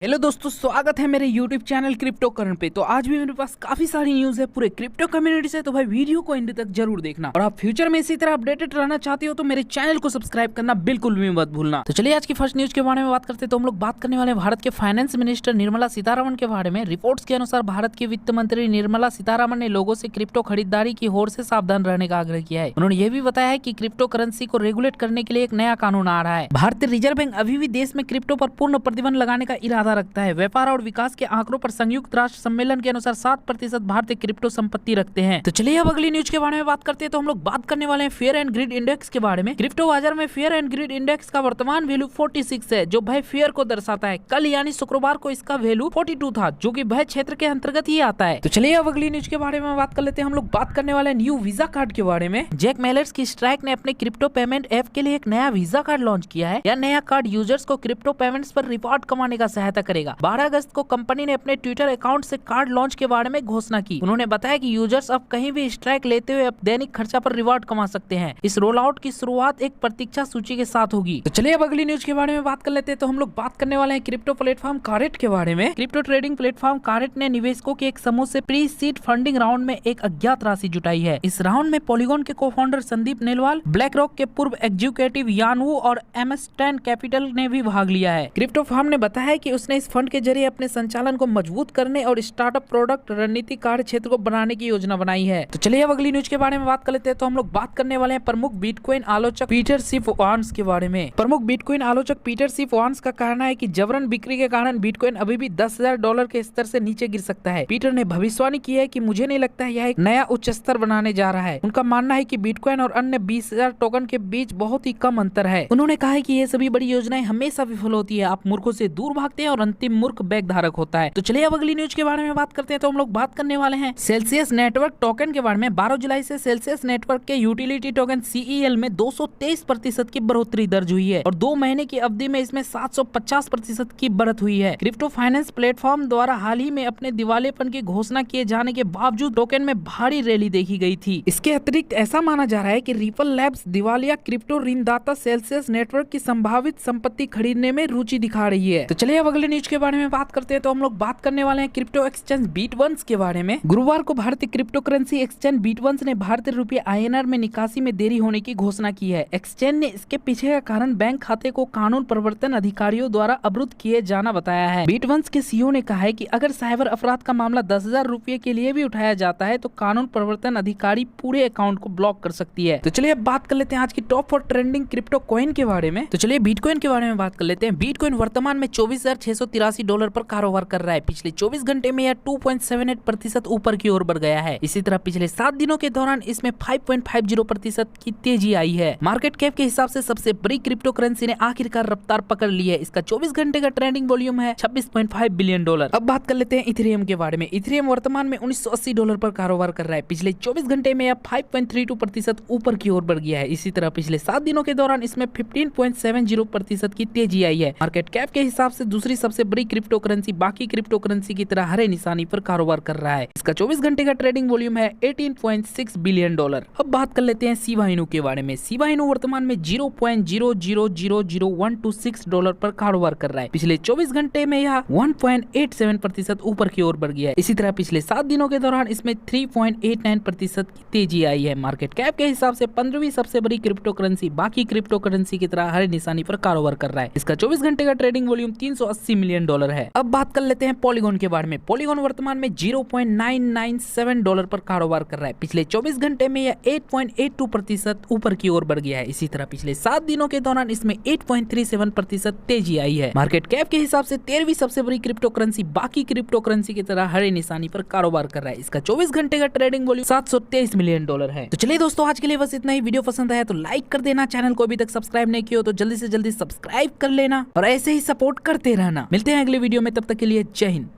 Hello दोस्तों, स्वागत है मेरे YouTube चैनल क्रिप्टो करण पे। तो आज भी मेरे पास काफी सारी न्यूज है पूरे क्रिप्टो कम्युनिटी से, तो भाई वीडियो को एंड तक जरूर देखना। और आप फ्यूचर में इसी तरह अपडेटेड रहना चाहते हो तो मेरे चैनल को सब्सक्राइब करना बिल्कुल भी मत भूलना। तो चलिए आज की फर्स्ट न्यूज के बारे में बात करते हैं। तो हम लोग बात करने वाले भारत के फाइनेंस मिनिस्टर निर्मला सीतारमण के बारे में। रिपोर्ट्स के अनुसार भारत की वित्त मंत्री निर्मला सीतारमण ने लोगों से क्रिप्टो खरीदारी की होड़ से सावधान रहने का आग्रह किया है। उन्होंने यह भी बताया है कि क्रिप्टो करेंसी को रेगुलेट करने के लिए एक नया कानून आ रहा है। भारतीय रिजर्व बैंक अभी भी देश में क्रिप्टो पर पूर्ण प्रतिबंध लगाने का इरादा रखता है। व्यापार और विकास के आंकड़ों पर संयुक्त राष्ट्र सम्मेलन के अनुसार 7% भारतीय क्रिप्टो संपत्ति रखते हैं। तो चलिए अब अगली न्यूज के बारे में बात करते हैं। तो हम लोग बात करने वाले हैं फेयर एंड ग्रिड इंडेक्स के बारे में। क्रिप्टो बाजार में फेयर एंड ग्रिड इंडेक्स का वर्तमान वैल्यू 46 है, जो भय फेयर को दर्शाता है। कल यानी शुक्रवार को इसका वैल्यू 42 था, जो कि भय क्षेत्र के अंतर्गत ही आता है। तो चलिए अब अगली न्यूज के बारे में बात कर लेते हैं। हम लोग बात करने वाले न्यू वीजा कार्ड के बारे में। जैक मेलर्स की स्ट्राइक ने अपने क्रिप्टो पेमेंट ऐप के लिए एक नया वीजा कार्ड लॉन्च किया है। यह नया कार्ड यूजर्स को क्रिप्टो पेमेंट्स पर रिवॉर्ड कमाने का सहायता करेगा। 12 अगस्त को कंपनी ने अपने ट्विटर अकाउंट से कार्ड लॉन्च के बारे में घोषणा की। उन्होंने बताया कि यूजर्स अब कहीं भी स्ट्राइक लेते हुए अब दैनिक खर्चा पर रिवॉर्ड कमा सकते हैं। इस रोल आउट की शुरुआत एक प्रतीक्षा सूची के साथ होगी। तो चलिए अब अगली न्यूज के बारे में बात कर लेते हैं। तो हम लोग बात करने वाले हैं क्रिप्टो प्लेटफॉर्म कारेट के बारे में। क्रिप्टो ट्रेडिंग प्लेटफॉर्म कारेट ने निवेशकों के एक समूह से प्री सीड फंडिंग राउंड में एक अज्ञात राशि जुटाई है। इस राउंड में पॉलीगॉन के को फाउंडर संदीप नेलवाल, ब्लैक रॉक के पूर्व एग्जीक्यूटिव यान वू और MS10 कैपिटल ने भी भाग लिया है। क्रिप्टो फार्म ने बताया है कि उसने इस फंड के जरिए अपने संचालन को मजबूत करने और स्टार्टअप प्रोडक्ट रणनीति कार्य क्षेत्र को बनाने की योजना बनाई है। तो चलिए अब अगली न्यूज के बारे में बात कर लेते हैं। तो हम लोग बात करने वाले हैं प्रमुख बिटकॉइन आलोचक पीटर सिफवान्स के बारे में। प्रमुख बिटकॉइन आलोचक पीटर सिफवान्स का कहना है कि जबरन बिक्री के कारण बिटकॉइन अभी भी $10,000 के स्तर से नीचे गिर सकता है। पीटर ने भविष्यवाणी की है कि मुझे नहीं लगता है यह एक नया उच्च स्तर बनाने जा रहा है। उनका मानना है कि बिटकॉइन और अन्य 20,000 टोकन के बीच बहुत ही कम अंतर है। उन्होंने कहा है कि ये सभी बड़ी योजनाएं हमेशा विफल होती है। आप मूर्खों से दूर भागते हैं और अंतिम मूर्ख बैग धारक होता है। तो चलिए अब अगली न्यूज के बारे में बात करते हैं। तो हम लोग बात करने वाले हैं सेल्सियस नेटवर्क टोकन के बारे में। 12 जुलाई से सेल्सियस नेटवर्क के यूटिलिटी टोकन CEL में 223% की बढ़ोतरी दर्ज हुई है और 2 महीने की अवधि में इसमें 750% की बढ़त हुई है। क्रिप्टो फाइनेंस प्लेटफॉर्म द्वारा हाल ही में अपने दिवालेपन की घोषणा किए जाने के बावजूद टोकन में भारी रैली देखी गई थी। इसके अतिरिक्त ऐसा माना जा रहा है कि रिपल लैब्स दिवालिया क्रिप्टो ऋणदाता सेल्सियस नेटवर्क की संभावित संपत्ति खरीदने में रुचि दिखा रही है। तो चलिए अब अगले न्यूज के बारे में बात करते हैं। तो हम लोग बात करने वाले हैं क्रिप्टो एक्सचेंज बीटवंस के बारे में। गुरुवार को भारतीय क्रिप्टो करेंसी एक्सचेंज बीटवंस ने भारतीय रुपये INR में निकासी में देरी होने की घोषणा की है। एक्सचेंज ने इसके पीछे का कारण बैंक खाते को कानून प्रवर्तन अधिकारियों द्वारा अवरुद्ध किए जाना बताया है। बीटवंस के CEO ने कहा है कि अगर साइबर अपराध का मामला 10,000 रुपये के लिए भी उठाया जाता है तो कानून प्रवर्तन अधिकारी पूरे अकाउंट को ब्लॉक कर सकती है। तो चलिए अब बात कर लेते हैं आज की टॉप 4 ट्रेंडिंग क्रिप्टो कॉइन के बारे में। तो चलिए बिटकॉइन के बारे में बात कर लेते हैं। बिटकॉइन वर्तमान में $24,683 पर कारोबार कर रहा है। पिछले 24 घंटे में यह 2.78% ऊपर की ओर बढ़ गया है। इसी तरह पिछले 7 दिनों के दौरान इसमें 5.50% की तेजी आई है। मार्केट कैप के हिसाब से सबसे बड़ी क्रिप्टो करेंसी ने आखिरकार रफ्तार पकड़ ली है। इसका 24 घंटे का ट्रेडिंग वॉल्यूम है $26.5 बिलियन। अब बात कर लेते हैं इथेरियम के बारे में। इथेरियम वर्तमान में $1980 पर कारोबार कर रहा है। पिछले 24 घंटे में यह 5.32% ऊपर की ओर बढ़ गया है। इसी तरह पिछले 7 दिनों के दौरान इसमें 15.70% की तेजी आई है। मार्केट कैप के हिसाब से दूसरी सबसे बड़ी क्रिप्टो करेंसी बाकी क्रिप्टो करेंसी की तरह हरे निशानी पर कारोबार कर रहा है। इसका 24 घंटे का ट्रेडिंग वॉल्यूम है $18.6 बिलियन। अब बात कर लेते हैं शिबा इनू के बारे में। शिबा इनू वर्तमान में $0.000126 पर कारोबार कर रहा है। पिछले 24 घंटे में यह 1.87% ऊपर की ओर बढ़ गया है। इसी तरह पिछले 7 दिनों के दौरान इसमें 3.89% की तेजी आई है। मार्केट कैप के हिसाब से 15वीं सबसे बड़ी क्रिप्टो करेंसी बाकी क्रिप्टो करेंसी की तरह हरे निशानी पर कारोबार कर रहा है। इसका 24 घंटे का ट्रेडिंग वॉल्यूम $380 मिलियन है। अब बात कर लेते हैं पॉलीगॉन के बारे में। पॉलीगॉन वर्तमान में $0.997 पर कारोबार कर रहा है। पिछले 24 घंटे में यह 8.82% ऊपर की ओर बढ़ गया है। इसी तरह पिछले 7 दिनों के दौरान इसमें 8.37% तेजी आई है। मार्केट कैप के हिसाब से 13वीं सबसे बड़ी क्रिप्टो करेंसी बाकी क्रिप्टो करेंसी की तरह हरे निशानी पर कारोबार कर रहा है। इसका 24 घंटे का ट्रेडिंग वॉल्यूम $723 मिलियन है। तो चलिए दोस्तों, आज के लिए बस इतना ही। वीडियो पसंद आया तो लाइक कर देना। चैनल को अभी तक सब्सक्राइब नहीं किया तो जल्दी से जल्दी सब्सक्राइब कर लेना और ऐसे ही सपोर्ट करते रहना। मिलते हैं अगले वीडियो में, तब तक के लिए जय हिंद।